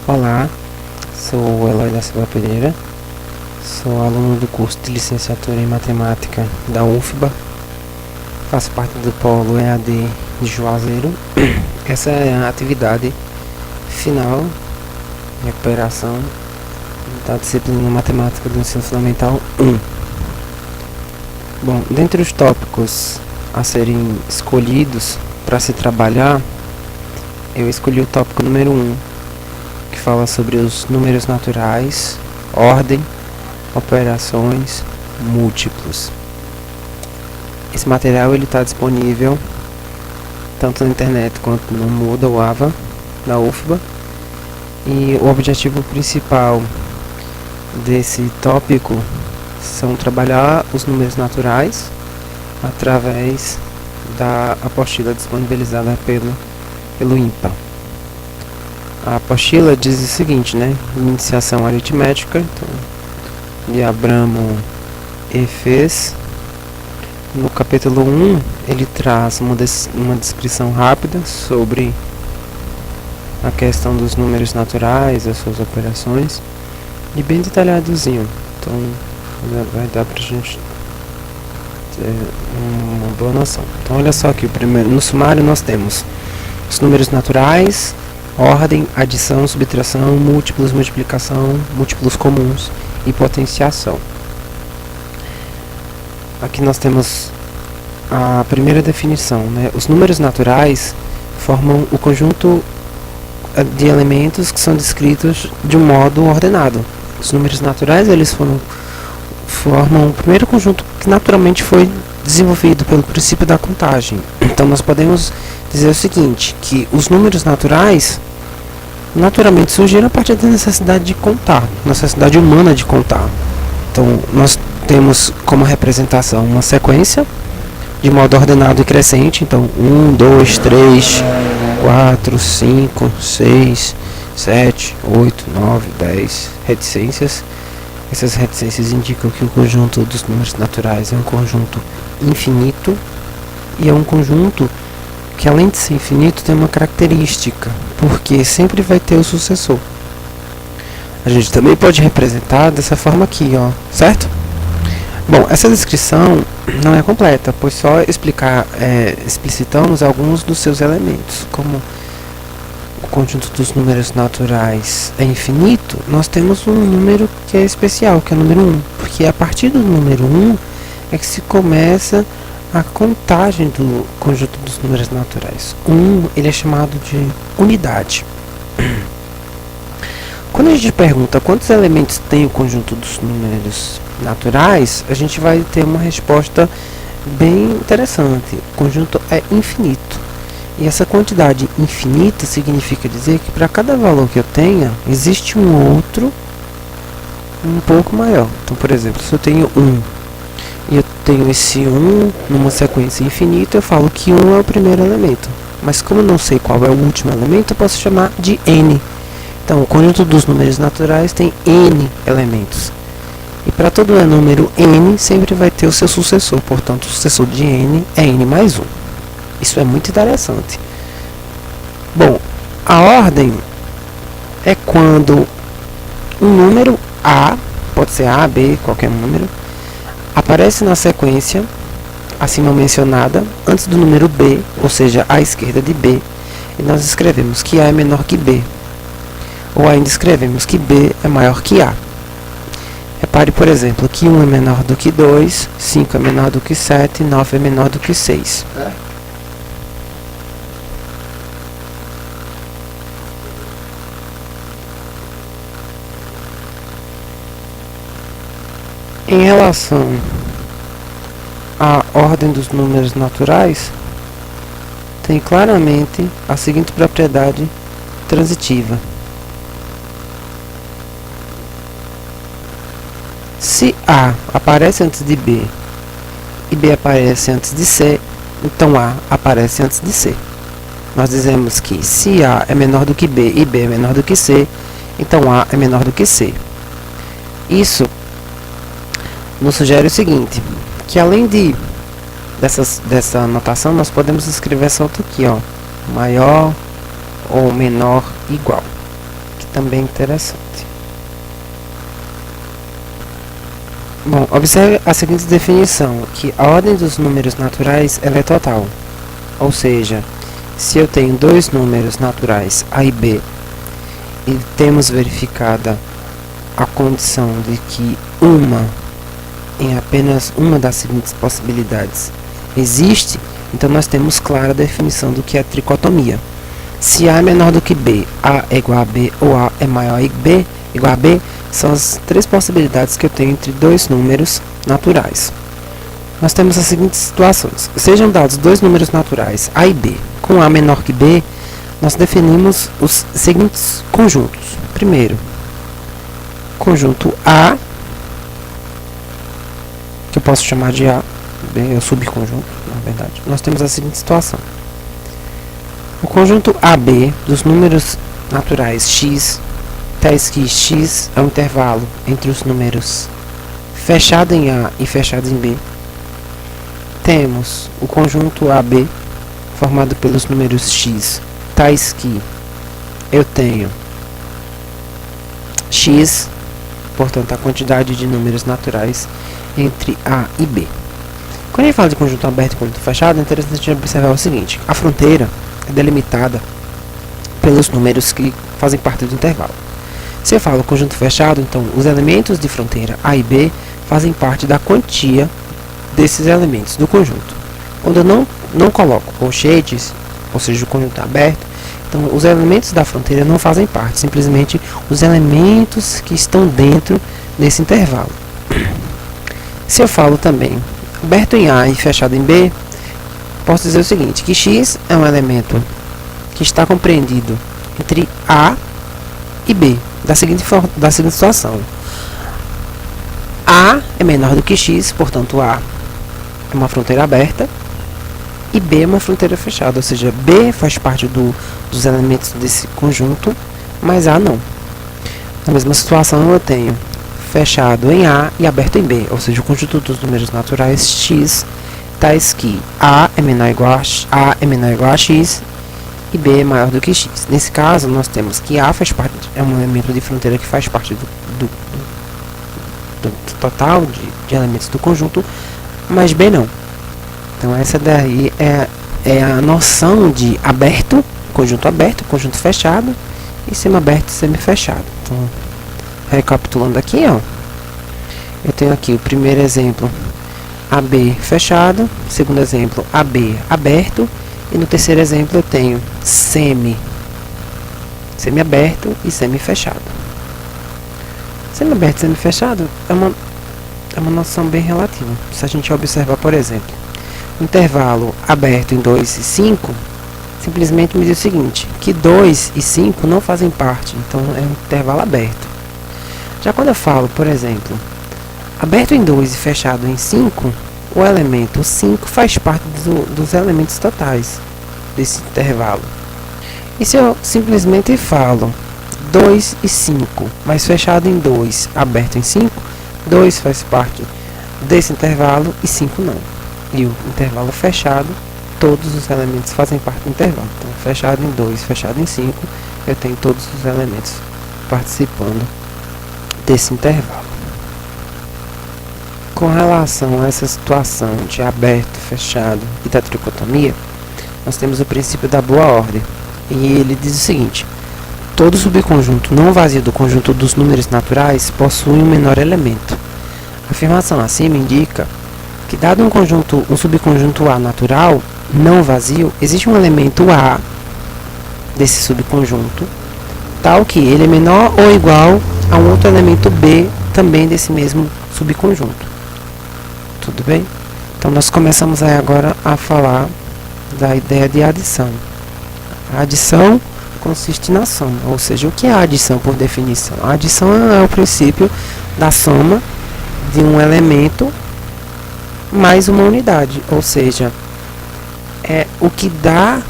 Olá, sou o Eloy da Silva Pereira, sou aluno do curso de licenciatura em matemática da UFBA, faço parte do polo EAD de Juazeiro. Essa é a atividade final de recuperação da disciplina matemática do ensino fundamental 1. Bom, dentre os tópicos a serem escolhidos para se trabalhar, eu escolhi o tópico número 1, que fala sobre os números naturais, ordem, operações, múltiplos. Esse material está disponível tanto na internet quanto no Moodle AVA da UFBA, e o objetivo principal desse tópico são trabalhar os números naturais através da apostila disponibilizada pelo INPA. A apostila diz o seguinte, né? Iniciação aritmética, então, de Abramo e Fez. No capítulo 1, ele traz uma descrição rápida sobre a questão dos números naturais, as suas operações, e bem detalhadozinho. Então, vai dar pra gente ter uma boa noção. Então, olha só aqui, no sumário nós temos os números naturais, ordem, adição, subtração, múltiplos, multiplicação, múltiplos comuns e potenciação. Aqui nós temos a primeira definição, né? Os números naturais formam o conjunto de elementos que são descritos de um modo ordenado. Os números naturais, eles formam o primeiro conjunto que naturalmente foi desenvolvido pelo princípio da contagem. Então nós podemos dizer o seguinte, que os números naturais naturalmente surgiram a partir da necessidade de contar, necessidade humana de contar. Então nós temos como representação uma sequência de modo ordenado e crescente, então 1, 2, 3, 4, 5, 6, 7, 8, 9, 10 reticências. Essas reticências indicam que o conjunto dos números naturais é um conjunto infinito, e é um conjunto que, além de ser infinito, tem uma característica, porque sempre vai ter o sucessor. A gente também pode representar dessa forma aqui, ó, certo? Bom, essa descrição não é completa, pois só explicitamos alguns dos seus elementos. Como o conjunto dos números naturais é infinito, nós temos um número que é especial, que é o número 1, porque a partir do número 1 é que se começa a contagem do conjunto dos números naturais. 1, ele é chamado de unidade. Quando a gente pergunta quantos elementos tem o conjunto dos números naturais, a gente vai ter uma resposta bem interessante. O conjunto é infinito. E essa quantidade infinita significa dizer que para cada valor que eu tenha, existe um outro um pouco maior. Então, por exemplo, se eu tenho 1 e eu tenho esse 1 numa sequência infinita, eu falo que 1 é o primeiro elemento. Mas como eu não sei qual é o último elemento, eu posso chamar de n. Então, o conjunto dos números naturais tem n elementos. E para todo número n, sempre vai ter o seu sucessor. Portanto, o sucessor de n é n mais 1. Isso é muito interessante. Bom, a ordem é quando um número A, pode ser A, B, qualquer número, aparece na sequência acima mencionada antes do número B, ou seja, à esquerda de B, e nós escrevemos que A é menor que B, ou ainda escrevemos que B é maior que A. Repare, por exemplo, que 1 é menor do que 2, 5 é menor do que 7, 9 é menor do que 6. Em relação à ordem dos números naturais, tem claramente a seguinte propriedade transitiva. Se A aparece antes de B e B aparece antes de C, então A aparece antes de C. Nós dizemos que se A é menor do que B e B é menor do que C, então A é menor do que C. Isso nos sugere o seguinte, que além dessa notação, nós podemos escrever essa outra aqui, ó, maior ou menor igual, que também interessante. Bom, observe a seguinte definição, que a ordem dos números naturais ela é total. Ou seja, se eu tenho dois números naturais A e B e temos verificada a condição de que em apenas uma das seguintes possibilidades existe, então nós temos clara a definição do que é tricotomia. Se A é menor do que B, A é igual a B, ou A é maior que B, igual a B, são as três possibilidades que eu tenho entre dois números naturais. Nós temos as seguintes situações. Sejam dados dois números naturais, A e B, com A menor que B, nós definimos os seguintes conjuntos. Primeiro, conjunto A, que eu posso chamar de A, B é o subconjunto, na verdade. Nós temos a seguinte situação. O conjunto AB dos números naturais x, tais que x é o intervalo entre os números fechado em A e fechado em B. Temos o conjunto AB formado pelos números x, tais que eu tenho x, portanto a quantidade de números naturais entre A e B. Quando a gente fala de conjunto aberto e conjunto fechado, é interessante observar o seguinte: a fronteira é delimitada pelos números que fazem parte do intervalo. Se eu falo conjunto fechado, então os elementos de fronteira A e B fazem parte da quantia desses elementos do conjunto. Quando eu não coloco colchetes, ou seja, o conjunto aberto, então os elementos da fronteira não fazem parte, simplesmente os elementos que estão dentro desse intervalo. Se eu falo também aberto em A e fechado em B, posso dizer o seguinte, que x é um elemento que está compreendido entre A e B, da seguinte situação. A é menor do que x, portanto A é uma fronteira aberta, e B é uma fronteira fechada, ou seja, B faz parte dos elementos desse conjunto, mas A não. Na mesma situação eu tenho fechado em A e aberto em B, ou seja, o conjunto dos números naturais x, tais que A é menor ou igual a x e B é maior do que x. Nesse caso, nós temos que A é um elemento de fronteira que faz parte do total de elementos do conjunto, mas B não. Então essa daí é a noção de aberto, conjunto fechado, e semiaberto e semifechado. Então, recapitulando aqui, ó, eu tenho aqui o primeiro exemplo, AB fechado, segundo exemplo, AB aberto, e no terceiro exemplo eu tenho semiaberto e semifechado. Semiaberto e semifechado é uma noção bem relativa. Se a gente observar, por exemplo, o intervalo aberto em 2 e 5, simplesmente me diz o seguinte, que 2 e 5 não fazem parte, então é um intervalo aberto. Já quando eu falo, por exemplo, aberto em 2 e fechado em 5, o elemento 5 faz parte dos elementos totais desse intervalo. E se eu simplesmente falo 2 e 5, mas fechado em 2, aberto em 5, 2 faz parte desse intervalo e 5 não. E o intervalo fechado, todos os elementos fazem parte do intervalo. Então, fechado em 2, fechado em 5, eu tenho todos os elementos participando desse intervalo. Com relação a essa situação de aberto, fechado e da tricotomia, nós temos o princípio da boa ordem. E ele diz o seguinte: todo subconjunto não vazio do conjunto dos números naturais possui um menor elemento. A afirmação acima indica que, dado um subconjunto A natural não vazio, existe um elemento A desse subconjunto, tal que ele é menor ou igual a um outro elemento B também desse mesmo subconjunto. Tudo bem? Então nós começamos aí agora a falar da ideia de adição. A adição consiste na soma, ou seja, o que é a adição por definição? A adição é o princípio da soma de um elemento mais uma unidade, ou seja, é o que dá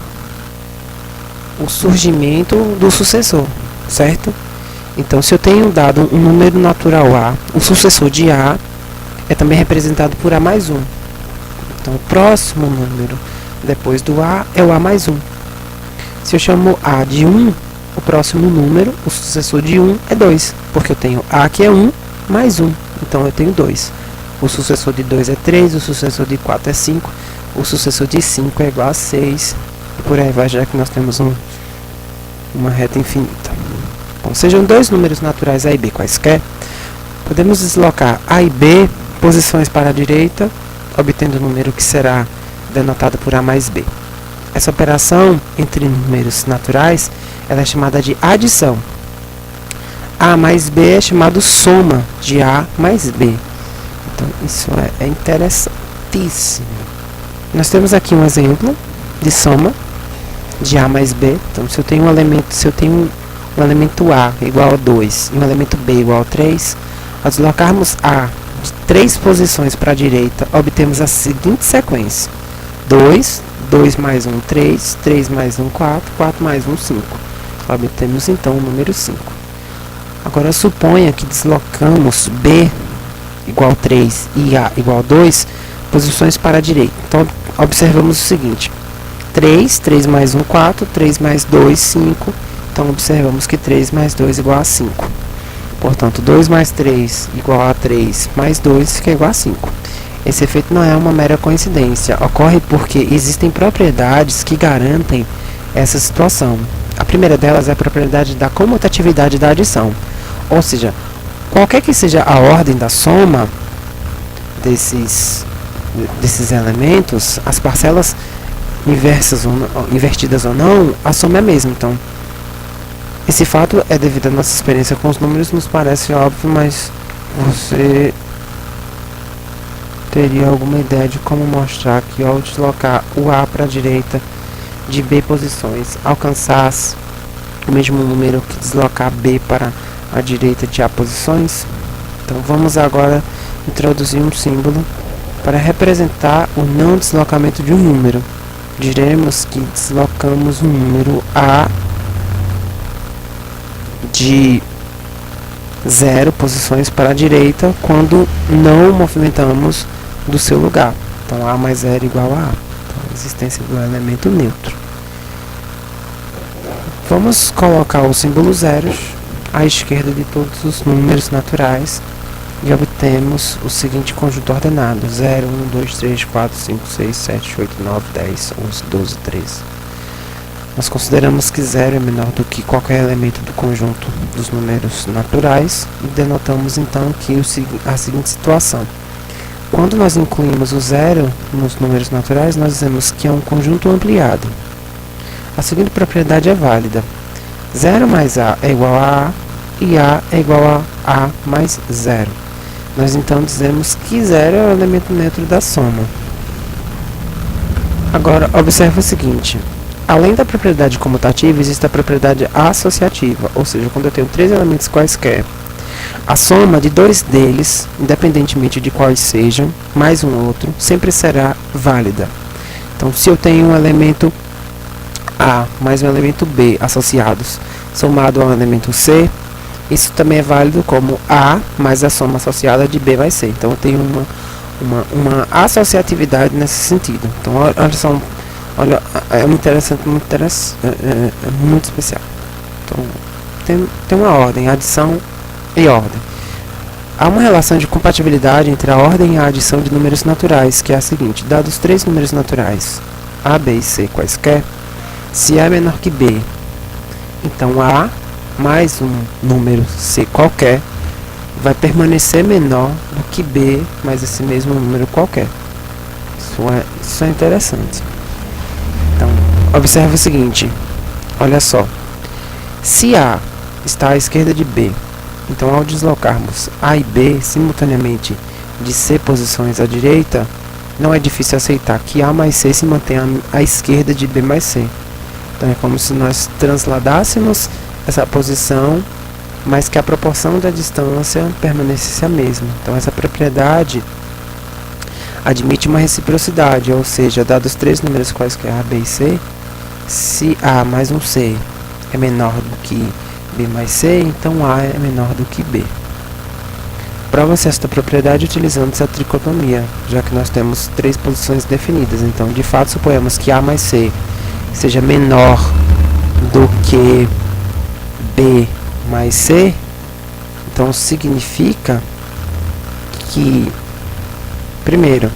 o surgimento do sucessor, certo? Então, se eu tenho dado um número natural A, o sucessor de A é também representado por A mais 1. Então, o próximo número depois do A é o A mais 1. Se eu chamo A de 1, o próximo número, o sucessor de 1 é 2, porque eu tenho A que é 1 mais 1, então eu tenho 2. O sucessor de 2 é 3, o sucessor de 4 é 5, o sucessor de 5 é igual a 6, e por aí vai, já que nós temos uma reta infinita. Bom, sejam dois números naturais A e B quaisquer, podemos deslocar A e B posições para a direita, obtendo o número que será denotado por A mais B. Essa operação entre números naturais ela é chamada de adição. A mais B é chamado soma de A mais B. Então isso é interessantíssimo. Nós temos aqui um exemplo de soma de A mais B. Então se eu tenho um elemento A igual a 2 e um elemento B igual a 3, ao deslocarmos A de 3 posições para a direita, obtemos a seguinte sequência: 2, 2 mais 1, 3, 3 mais 1, 4, 4 mais 1, 5. Obtemos então o número 5. Agora suponha que deslocamos B igual a 3 e A igual a 2 posições para a direita. Então observamos o seguinte: 3, 3 mais 1, 4, 3 mais 2, 5. Então observamos que 3 mais 2 igual a 5. Portanto, 2 mais 3 igual a 3 mais 2 que é igual a 5. Esse efeito não é uma mera coincidência, ocorre porque existem propriedades que garantem essa situação. A primeira delas é a propriedade da comutatividade da adição, ou seja, qualquer que seja a ordem da soma desses elementos, as parcelas invertidas ou não, a soma é a mesma. Então, esse fato é devido à nossa experiência com os números, nos parece óbvio, mas você teria alguma ideia de como mostrar que ao deslocar o A para a direita de B posições, alcançasse o mesmo número que deslocar B para a direita de A posições? Então vamos agora introduzir um símbolo para representar o não deslocamento de um número. Diremos que deslocamos o número A de 0 posições para a direita quando não movimentamos do seu lugar. Então A mais 0 igual a A. Então, a existência do elemento neutro. Vamos colocar o símbolo zeros à esquerda de todos os números naturais e obtemos o seguinte conjunto ordenado: 0, 1, 2, 3, 4, 5, 6, 7, 8, 9, 10, 11, 12, 13. Nós consideramos que 0 é menor do que qualquer elemento do conjunto dos números naturais e denotamos então aqui a seguinte situação: quando nós incluímos o 0 nos números naturais, nós dizemos que é um conjunto ampliado. A seguinte propriedade é válida: 0 mais A é igual a A e A é igual a A mais 0. Nós então dizemos que 0 é o elemento neutro da soma. Agora, observe o seguinte: além da propriedade comutativa, existe a propriedade associativa, ou seja, quando eu tenho 3 elementos quaisquer, a soma de 2 deles, independentemente de quais sejam, mais um outro, sempre será válida. Então, se eu tenho um elemento A mais um elemento B associados, somado ao elemento C, isso também é válido como A mais a soma associada de B mais C. Então, eu tenho uma associatividade nesse sentido. Então, olha só, é muito especial. Então, tem uma ordem, adição e ordem. Há uma relação de compatibilidade entre a ordem e a adição de números naturais, que é a seguinte: dados 3 números naturais, A, B e C quaisquer, se A é menor que B, então A mais um número C qualquer vai permanecer menor do que B mais esse mesmo número qualquer. Isso é interessante. Então, observe o seguinte, olha só: se A está à esquerda de B, então ao deslocarmos A e B simultaneamente de C posições à direita, não é difícil aceitar que A mais C se mantenha à esquerda de B mais C. Então é como se nós transladássemos essa posição, mas que a proporção da distância permanecesse a mesma. Então essa propriedade admite uma reciprocidade, ou seja, dados 3 números quaisquer A, B e C, se A mais um C é menor do que B mais C, então A é menor do que B. Prova-se esta propriedade utilizando essa tricotomia, já que nós temos 3 posições definidas. Então, de fato, suponhamos que A mais C seja menor do que B mais C, então significa que, primeiro,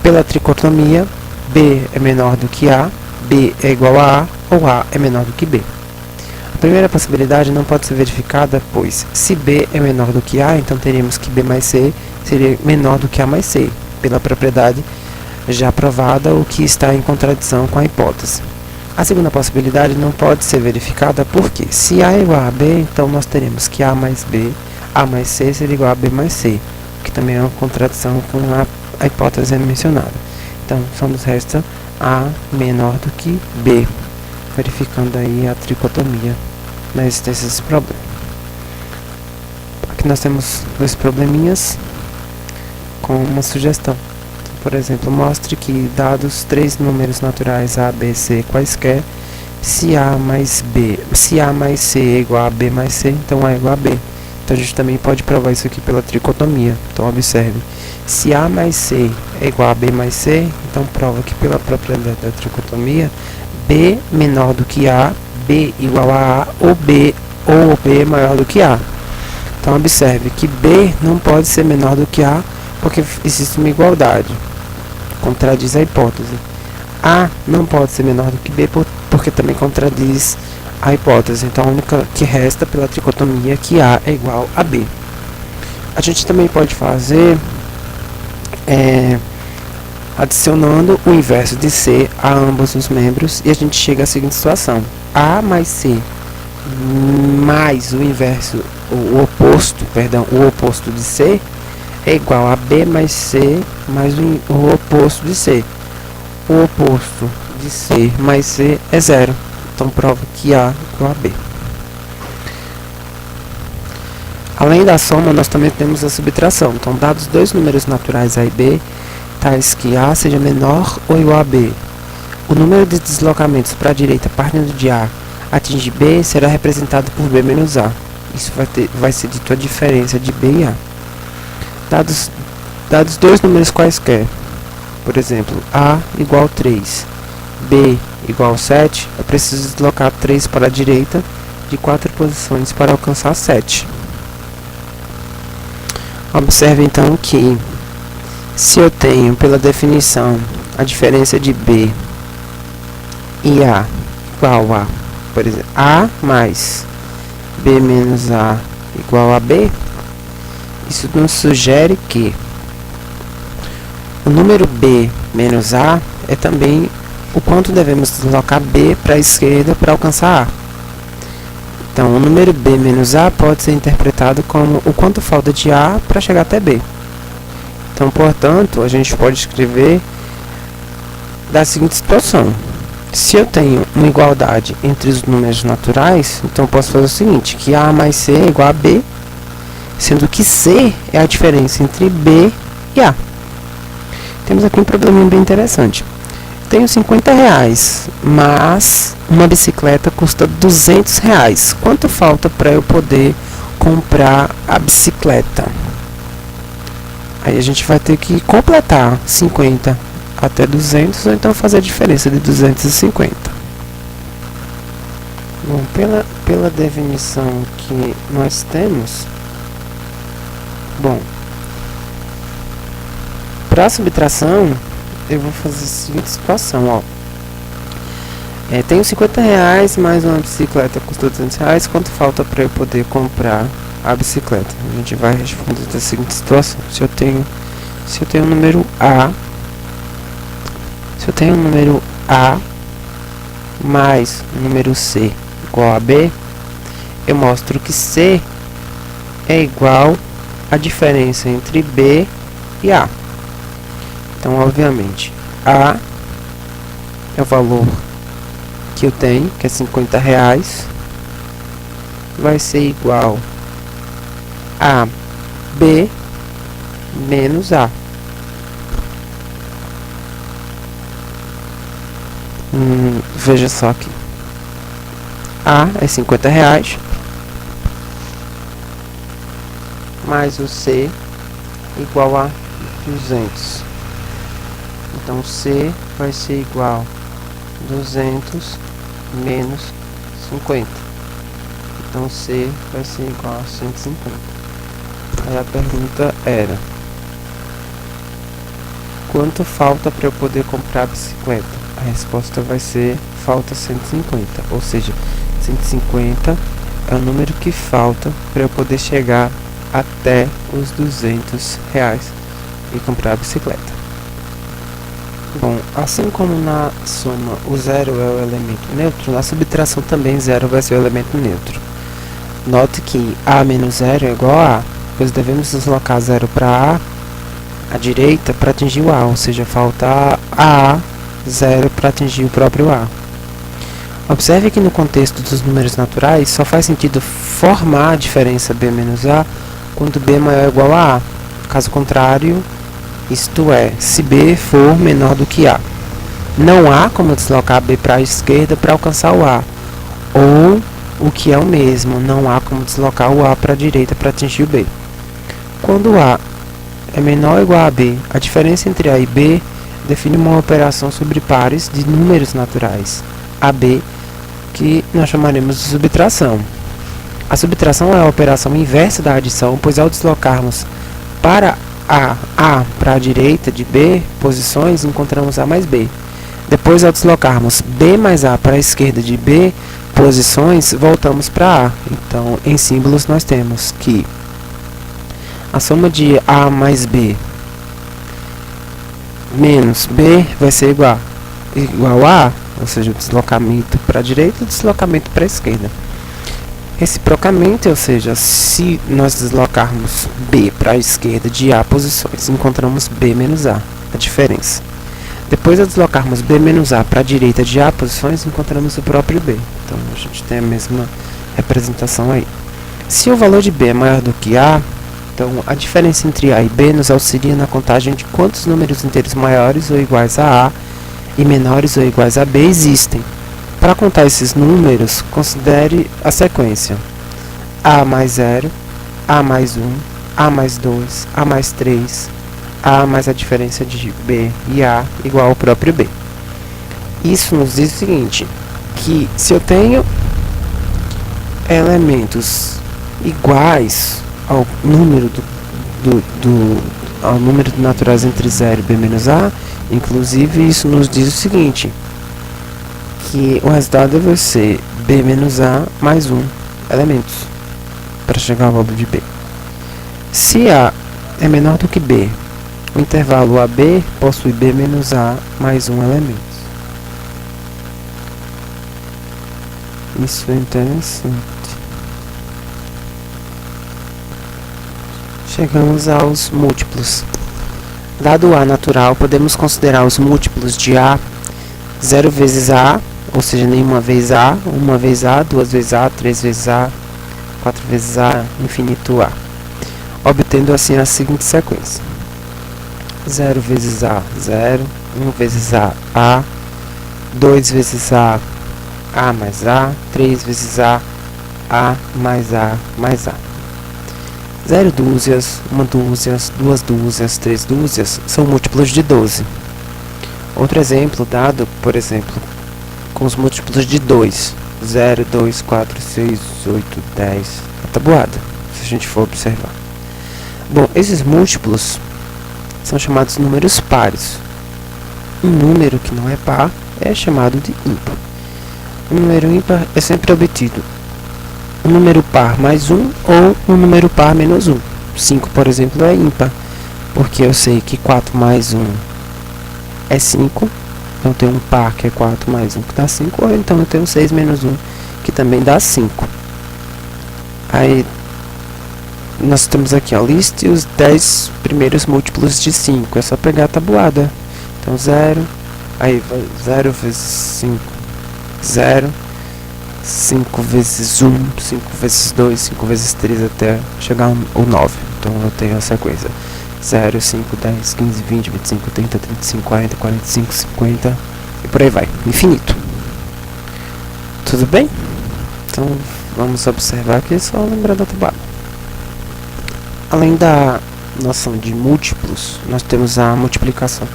pela tricotomia, B é menor do que A, B é igual a ou A é menor do que B. A primeira possibilidade não pode ser verificada, pois se B é menor do que A, então teríamos que B mais C seria menor do que A mais C, pela propriedade já provada, o que está em contradição com a hipótese. A segunda possibilidade não pode ser verificada porque, se A é igual a B, então nós teremos que A mais B, A mais C seria igual a B mais C, o que também é uma contradição com a hipótese mencionada. Então, só nos resta A menor do que B, verificando aí a tricotomia na existência desse problema. Aqui nós temos dois probleminhas com uma sugestão. Então, por exemplo, mostre que, dados três números naturais A, B, C quaisquer, se A mais C é igual a B mais C, então A é igual a B. Então a gente também pode provar isso aqui pela tricotomia. Então observe, se A mais C é igual a B mais C, então prova que pela propriedade da tricotomia, B menor do que A, B igual a ou B maior do que A. Então observe que B não pode ser menor do que A, porque existe uma igualdade, contradiz a hipótese. A não pode ser menor do que B, porque também contradiz a hipótese. Então a única que resta pela tricotomia é que A é igual a B. A gente também pode fazer adicionando o inverso de C a ambos os membros, e a gente chega à seguinte situação: A mais C mais o inverso, o oposto de C é igual a B mais C mais o oposto de C. O oposto de C mais C é zero. Então prova que A é igual a B. Além da soma, nós também temos a subtração. Então, dados dois números naturais A e B, tais que A seja menor ou igual a B, o número de deslocamentos para a direita partindo de A atinge B será representado por B menos A. Isso vai ser dito a diferença de B e A. Dados dois números quaisquer, por exemplo, A igual a 3, B igual a 7, é preciso deslocar 3 para a direita de 4 posições para alcançar 7. Observe então que, se eu tenho pela definição a diferença de B e A igual a, por exemplo, A mais B menos A igual a B, isso nos sugere que o número B menos A é também o quanto devemos deslocar B para a esquerda para alcançar A. Então, o número B menos A pode ser interpretado como o quanto falta de A para chegar até B. Então, portanto, a gente pode escrever da seguinte situação: se eu tenho uma igualdade entre os números naturais, então eu posso fazer o seguinte, que A mais C é igual a B, sendo que C é a diferença entre B e A. Temos aqui um probleminha bem interessante. Tenho 50 reais, mas uma bicicleta custa 200 reais. Quanto falta para eu poder comprar a bicicleta? Aí a gente vai ter que completar 50 até 200, ou então fazer a diferença de 250. Bom, pela definição que nós temos, para a subtração, eu vou fazer a seguinte situação, ó. Tenho 50 reais, mais uma bicicleta custa 200 reais, quanto falta para eu poder comprar a bicicleta? A gente vai responder da seguinte situação: se eu tenho um número A, mais o número C igual a B, eu mostro que C é igual à diferença entre B e A. Então, obviamente, A é o valor que eu tenho, que é 50 reais, vai ser igual a B menos A. Veja só aqui. A é 50 reais, mais o C igual a 200. Então, C vai ser igual a 200 menos 50. Então C vai ser igual a 150. Aí a pergunta era: quanto falta para eu poder comprar a bicicleta? A resposta vai ser: falta 150. Ou seja, 150 é o número que falta para eu poder chegar até os R$ 200 e comprar a bicicleta. Bom, assim como na soma o zero é o elemento neutro, na subtração também zero vai ser o elemento neutro. Note que A menos zero é igual a A, pois devemos deslocar zero para a direita para atingir o A, ou seja, falta a zero para atingir o próprio A. Observe que no contexto dos números naturais só faz sentido formar a diferença B menos A quando B é maior ou igual a A. Caso contrário, isto é, se B for menor do que A. Não há como deslocar B para a esquerda para alcançar o A. Ou, o que é o mesmo, não há como deslocar o A para a direita para atingir o B. Quando A é menor ou igual a B, a diferença entre A e B define uma operação sobre pares de números naturais, AB, que nós chamaremos de subtração. A subtração é a operação inversa da adição, pois ao deslocarmos para A para a direita de B posições, encontramos A mais B. Depois, ao deslocarmos B mais A para a esquerda de B posições, voltamos para A. Então, em símbolos, nós temos que a soma de A mais B menos B vai ser igual a A, ou seja, o deslocamento para a direita e o deslocamento para a esquerda. Reciprocamente, ou seja, se nós deslocarmos B para a esquerda de A posições, encontramos B menos A, a diferença. Depois, ao deslocarmos B menos A para a direita de A posições, encontramos o próprio B. Então, a gente tem a mesma representação aí. Se o valor de B é maior do que A, então a diferença entre A e B nos auxilia na contagem de quantos números inteiros maiores ou iguais a A e menores ou iguais a B existem. Para contar esses números, considere a sequência: A mais 0, A mais 1, A mais 2, A mais 3, A mais a diferença de B e A igual ao próprio B. Isso nos diz o seguinte, que se eu tenho elementos iguais ao número ao número de naturais entre 0 e B menos A, inclusive isso nos diz o seguinte, que o resultado deve ser B menos A mais 1 elementos para chegar ao valor de B. Se A é menor do que B, o intervalo AB possui B menos A mais 1 elemento. Isso é interessante. Chegamos aos múltiplos. Dado A natural, podemos considerar os múltiplos de A 0 vezes A, ou seja, nenhuma vez A, uma vez A, duas vezes A, três vezes A, 4 vezes A, infinito A, obtendo assim a seguinte sequência: 0 vezes A, 0, 1 vezes A, 2 vezes A mais A, 3 vezes A mais A mais A. 0 dúzias, 1 dúzia, 2 dúzias, 3 dúzias são múltiplos de 12. Outro exemplo dado, por exemplo, com os múltiplos de 2, 0, 2, 4, 6, 8, 10, a tabuada, se a gente for observar. Bom, esses múltiplos são chamados números pares. Um número que não é par é chamado de ímpar. Um número ímpar é sempre obtido um número par mais 1 ou um número par menos 1. 5, por exemplo, é ímpar, porque eu sei que 4 mais 1 é 5, então eu tenho um par que é 4 mais 1 que dá 5, ou então eu tenho 6 menos 1 que também dá 5. Aí nós temos aqui a lista e os 10 primeiros múltiplos de 5, é só pegar a tabuada. Então 0, aí 0 vezes 5, 0, 5 vezes 1, 5 vezes 2, 5 vezes 3 até chegar ao 9. Então eu tenho a sequência 0, 5, 10, 15, 20, 25, 30, 35, 40, 45, 50 e por aí vai, infinito. Tudo bem? Então vamos observar aqui, só lembrar da tabuada. Além da noção de múltiplos, nós temos a multiplicação,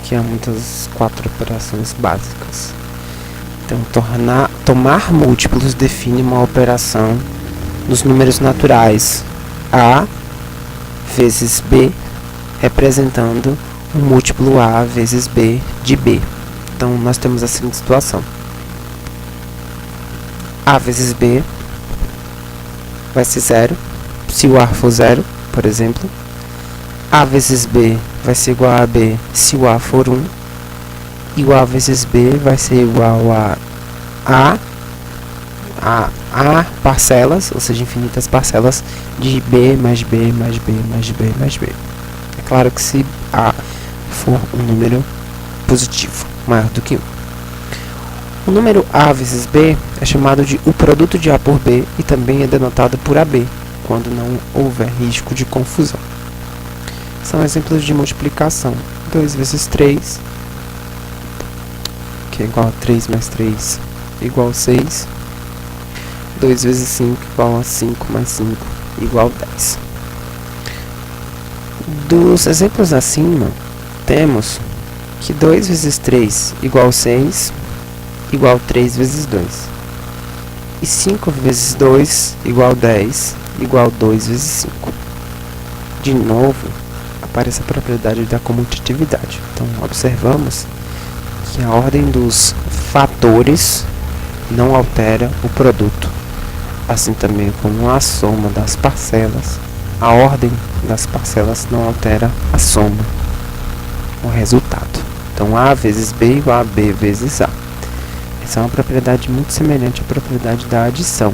que é uma das 4 operações básicas. Então, tomar múltiplos define uma operação nos números naturais A vezes B, representando um múltiplo A vezes B de B. Então, nós temos a seguinte situação. A vezes B vai ser 0, se o A for 0, por exemplo. A vezes B vai ser igual a B se o A for 1. E o A vezes B vai ser igual a parcelas, ou seja, infinitas parcelas de B mais B mais B mais B mais B. É claro que se A for um número positivo, maior do que 1. O número A vezes B é chamado de o produto de A por B e também é denotado por AB, quando não houver risco de confusão. São exemplos de multiplicação. 2 vezes 3, que é igual a 3 mais 3, igual a 6. 2 vezes 5, igual a 5 mais 5, igual a 10. Dos exemplos acima, temos que 2 vezes 3 igual a 6, igual a 3 vezes 2. E 5 vezes 2 igual a 10, igual a 2 vezes 5. De novo, aparece a propriedade da comutatividade. Então, observamos que a ordem dos fatores não altera o produto. Assim também como a soma das parcelas, a ordem das parcelas não altera a soma, o resultado. Então, A vezes B igual a B vezes A. Essa é uma propriedade muito semelhante à propriedade da adição.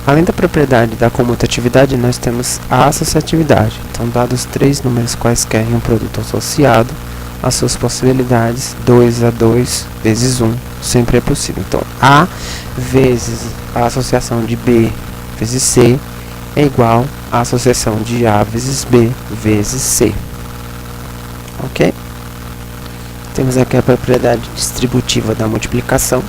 Além da propriedade da comutatividade, nós temos a associatividade. Então, dados 3 números quaisquer em um produto associado, as suas possibilidades 2 a 2 vezes 1 sempre é possível. Então, A vezes a associação de B vezes C é igual à associação de A vezes B vezes C. Ok? Temos aqui a propriedade distributiva da multiplicação.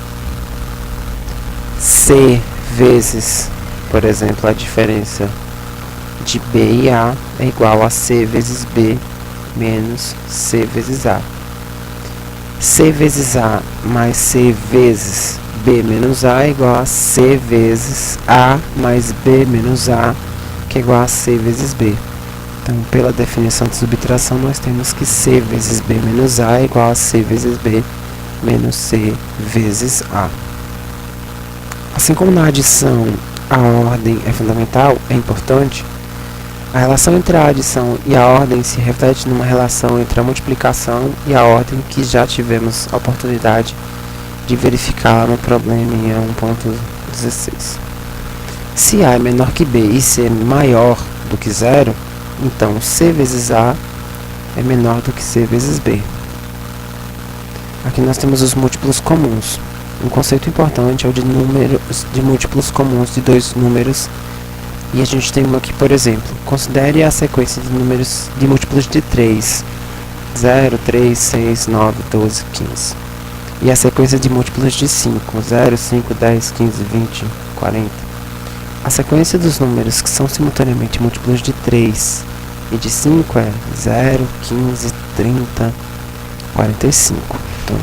C vezes, por exemplo, a diferença de B e A é igual a C vezes B menos C vezes A. C vezes A mais C vezes B menos A é igual a C vezes A mais B menos A, que é igual a C vezes B. Então, pela definição de subtração, nós temos que C vezes B menos A é igual a C vezes B menos C vezes A. Assim como na adição a ordem é fundamental, é importante, a relação entre a adição e a ordem se reflete numa relação entre a multiplicação e a ordem que já tivemos a oportunidade de verificar no problema em 1.16. Se A é menor que B e C é maior do que 0, então C vezes A é menor do que C vezes B. Aqui nós temos os múltiplos comuns. Um conceito importante é o de múltiplos comuns de dois números. E a gente tem aqui, por exemplo, considere a sequência de números de múltiplos de 3. 0, 3, 6, 9, 12, 15. E a sequência de múltiplos de 5. 0, 5, 10, 15, 20, 40. A sequência dos números que são simultaneamente múltiplos de 3 e de 5 é 0, 15, 30, 45. Então,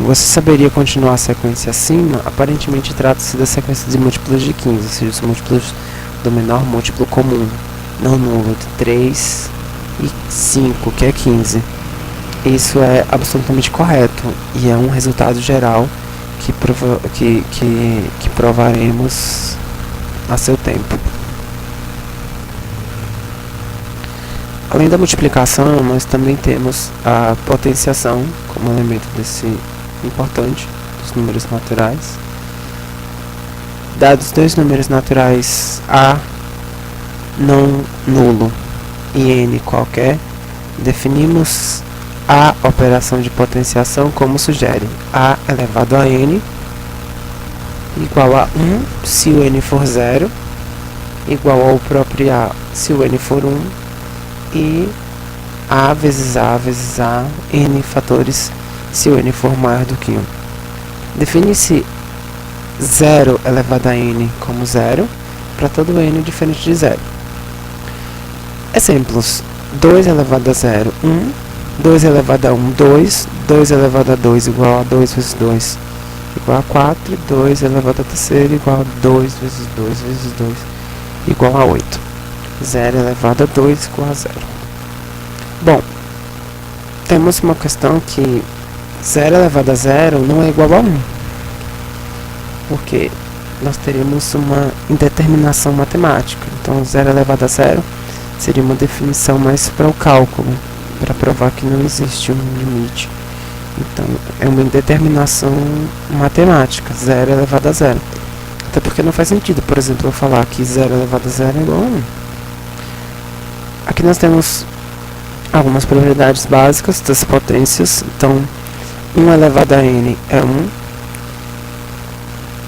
você saberia continuar a sequência acima? Aparentemente trata-se da sequência de múltiplos de 15, ou seja, os múltiplos do menor múltiplo comum, não nulo, de 3 e 5, que é 15. Isso é absolutamente correto e é um resultado geral que provaremos a seu tempo. Além da multiplicação, nós também temos a potenciação como elemento importante dos números naturais. Dados dois números naturais A não nulo e N qualquer, definimos a operação de potenciação como sugere: A elevado a N igual a 1 se o N for 0, igual ao próprio A se o N for 1, e A vezes A, N fatores se o N for maior do que 1. Define-se 0 elevado a N como 0 para todo N diferente de 0. Exemplos: 2 elevado a 0, 1. 2 elevado a 1, 2. 2 elevado a 2 igual a 2 vezes 2 igual a 4. 2 elevado a terceira igual a 2 vezes 2 vezes 2 igual a 8. 0 elevado a 2 igual a 0. Bom, temos uma questão que 0 elevado a 0 não é igual a 1. Porque nós teríamos uma indeterminação matemática. Então 0 elevado a 0 seria uma definição mais para o cálculo, para provar que não existe um limite. Então é uma indeterminação matemática, 0 elevado a 0. Até porque não faz sentido, por exemplo, eu falar que 0 elevado a 0 é igual a 1. Aqui nós temos algumas propriedades básicas das potências. Então 1 elevado a n é 1.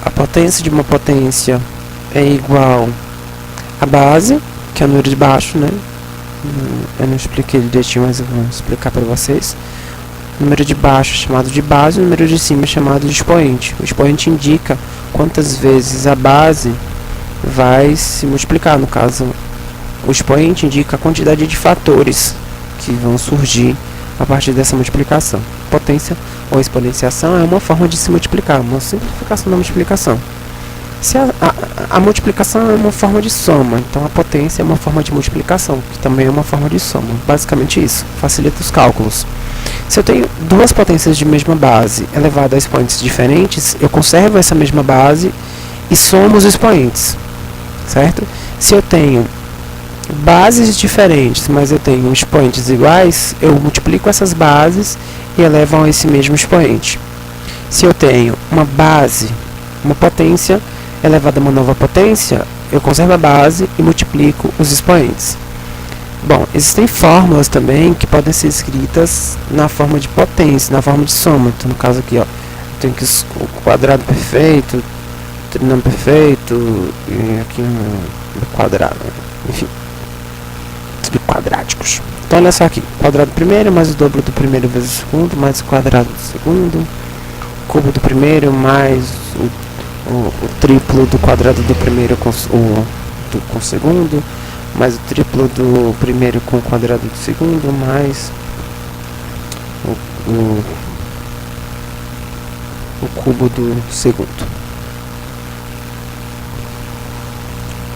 A potência de uma potência é igual à base, que é o número de baixo, né? Eu não expliquei direitinho, mas eu vou explicar para vocês. O número de baixo é chamado de base, o número de cima é chamado de expoente. O expoente indica quantas vezes a base vai se multiplicar. No caso, o expoente indica a quantidade de fatores que vão surgir a partir dessa multiplicação. Potência ou exponenciação é uma forma de se multiplicar, uma simplificação da multiplicação. Se a multiplicação é uma forma de soma, então a potência é uma forma de multiplicação, que também é uma forma de soma. Basicamente isso, facilita os cálculos. Se eu tenho duas potências de mesma base elevadas a expoentes diferentes, eu conservo essa mesma base e somo os expoentes, certo? Se eu tenho bases diferentes, mas eu tenho expoentes iguais, eu multiplico essas bases e elevo a esse mesmo expoente. Se eu tenho uma base, uma potência elevada a uma nova potência, eu conservo a base e multiplico os expoentes. Bom, existem fórmulas também que podem ser escritas na forma de potência, na forma de soma. Então, no caso aqui, ó, eu tenho que o quadrado perfeito, trinômio perfeito, e aqui no quadrado, enfim, quadráticos. Então, olha só aqui, quadrado do primeiro mais o dobro do primeiro vezes o segundo, mais o quadrado do segundo, cubo do primeiro mais o triplo do quadrado do primeiro com o segundo, mais o triplo do primeiro com o quadrado do segundo, mais o cubo do segundo.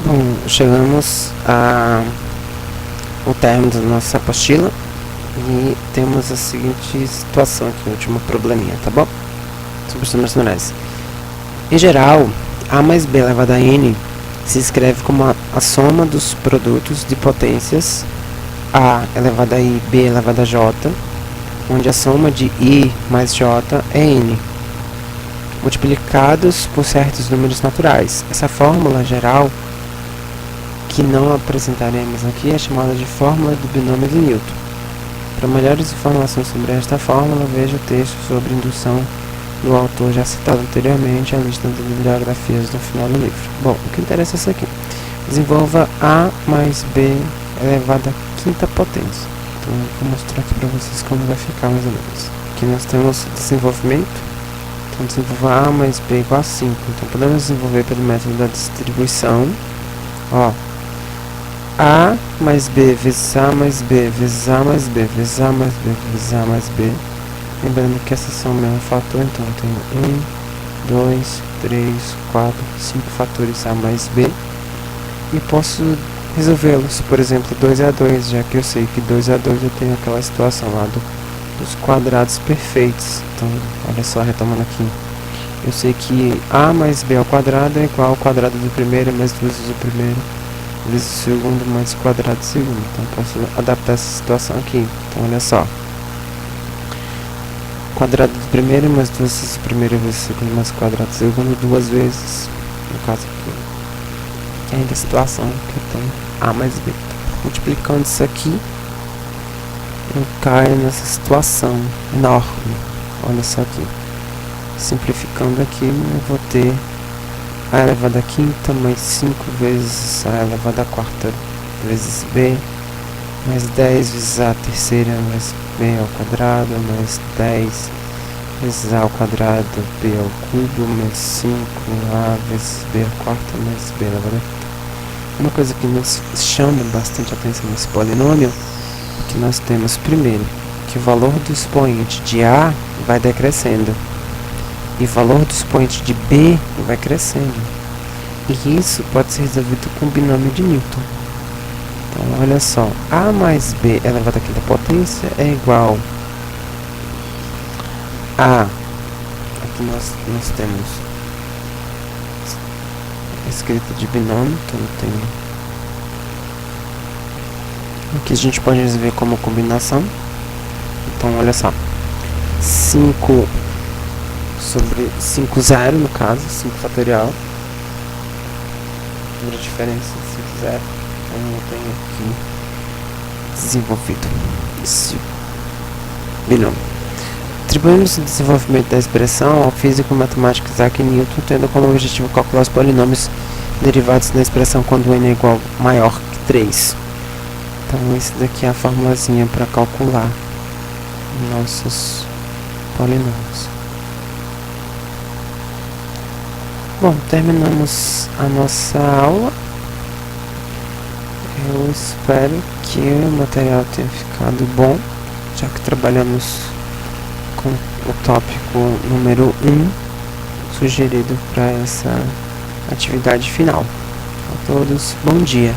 Bom, chegamos ao término da nossa apostila e temos a seguinte situação aqui, o último probleminha, tá bom? Sobre os números naturais. Em geral, A mais B elevado a N se escreve como a soma dos produtos de potências A elevado a I, B elevado a J, onde a soma de I mais J é N, multiplicados por certos números naturais. Essa fórmula geral, que não apresentaremos aqui, é chamada de fórmula do binômio de Newton. Para melhores informações sobre esta fórmula, veja o texto sobre indução do autor já citado anteriormente, a lista de bibliografias no final do livro. Bom, o que interessa é isso aqui. Desenvolva A mais B elevado à quinta potência. Então, eu vou mostrar aqui para vocês como vai ficar mais ou menos. Aqui nós temos desenvolvimento. Então, desenvolva A mais B igual a 5. Então, podemos desenvolver pelo método da distribuição. Ó, A mais B vezes A mais B vezes A mais B vezes A mais B vezes A mais B. Lembrando que essas são o mesmo fator, então eu tenho 1, 2, 3, 4, 5 fatores A mais B. E posso resolvê-los, por exemplo, 2A2, já que eu sei que 2A2 eu tenho aquela situação lá dos quadrados perfeitos. Então, olha só, retomando aqui. Eu sei que A mais B ao quadrado é igual ao quadrado do primeiro mais 2 vezes o primeiro vezes o segundo mais o quadrado do segundo. Então, posso adaptar essa situação aqui. Então, olha só. Quadrado do primeiro mais 2 vezes o primeiro vezes o segundo mais o quadrado do segundo, duas vezes. No caso aqui, ainda a situação que eu tenho A mais B. Multiplicando isso aqui, eu caio nessa situação enorme. Olha só aqui. Simplificando aqui, eu vou ter A elevado a quinta mais 5 vezes A elevado a quarta vezes B, mais 10 vezes A terceira mais B ao quadrado, mais 10 vezes A ao quadrado, B ao cubo, mais 5A vezes B ao quarta, mais B elevado a quinta. Uma coisa que nos chama bastante atenção nesse polinômio é que nós temos primeiro que o valor do expoente de A vai decrescendo e o valor do expoente de B vai crescendo. E isso pode ser resolvido com o binômio de Newton. Então, olha só, A mais B elevado à quinta potência é igual a... Aqui nós temos escrita de binômio, então tem... Aqui a gente pode resolver como combinação. Então, olha só, 5 sobre 5 zero, no caso, 5 fatorial. A diferença de 5 zero. Então, eu tenho aqui desenvolvido esse binômio. Atribuímos o desenvolvimento da expressão ao físico matemático Isaac Newton, tendo como objetivo calcular os polinômios derivados da expressão quando n é igual maior que 3. Então, esse daqui é a formulazinha para calcular nossos polinômios. Bom, terminamos a nossa aula. Eu espero que o material tenha ficado bom, já que trabalhamos com o tópico número 1 sugerido para essa atividade final. A todos, bom dia!